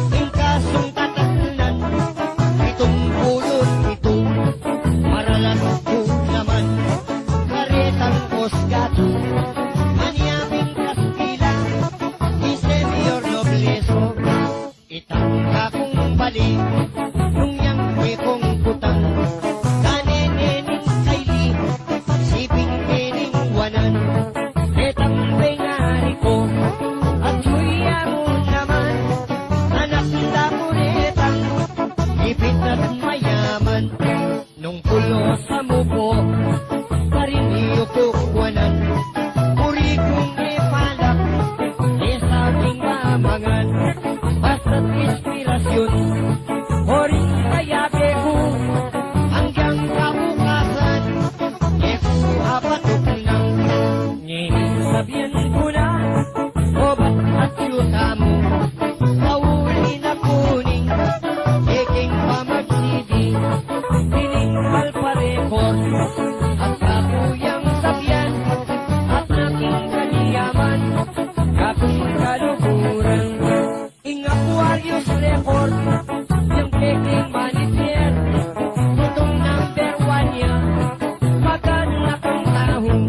Ingkasong tataknan, itong pulot ito, maralas ko naman, karetang Osgato, manyabing Kastila, Isenyor Nobleso, itangka kong bali, nung yang ikong putang, kanenening kaili, siping nening wanan, etang bengari ko, at suya mo naman, anak na kuretang, ipit at mayaman, nung pulo sa muko, pariniyo ko kuwanan, puri kong ipalak, isabing mamangan, basta't inspirasyon, oring kayabe ko, hanggang kabukasan, ekuha patok ng, sabihan ko na, o ba't at syuta mo, kauli na kuning, iking pamagsidi, tiningkal pa record, at kakuyang sabihan, at aking kaliyaman, kakong kaluburan, ing Aquarius record, yung peking manager, tutong number 1 niya, maganak ang tahong,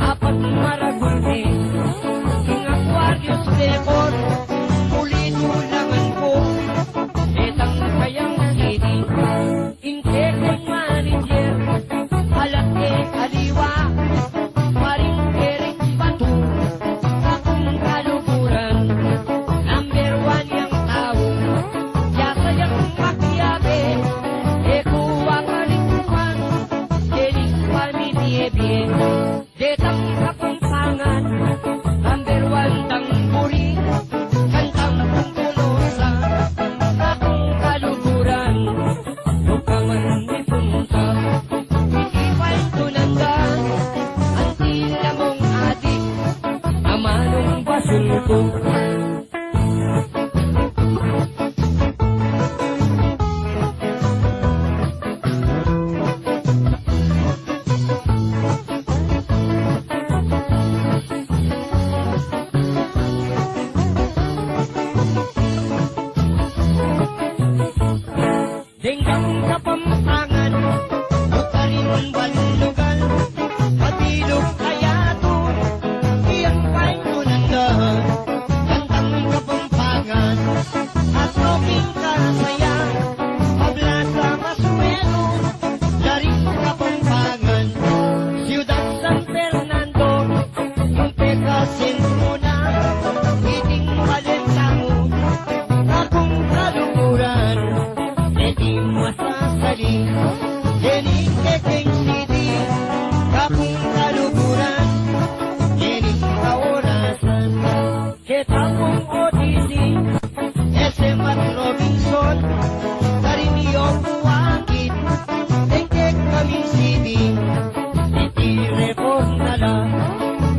apat maragulti, ing Aquarius record, ulit-ulangan ko, etang kayang city, ing peking manager, alat aliwa, paring Eric Batu, akong kaluburan, number 1 yang tao, yasayang makiyabe, ekuha kalikuan, jenis pamitiebe, detang kapampangan, number 1 tang puri, kantang pungkulosa, akong kaluburan, lukaman ni punta, itipan tunanda, ang tila mong adik, amanong basul ko. Denggang kapampangan, bukarin banlugan, patilog kayato, iyang kain tunanda, kantang kapampangan, at roking kasaya, pablasa masuelo, laring kapampangan, Ciudad San Fernando, yung peka sentro na, iting malentamo, akong kaluburan, edi masasali, jening keking city, kapong kaluburan, jening kaorasan, ketapong OTC, SM at Robinson, kariniyong buwakit, tengkek kaming city, iti record na lang,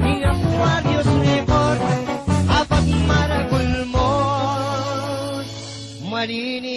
ing Aquarius record, apat maragul mo, malini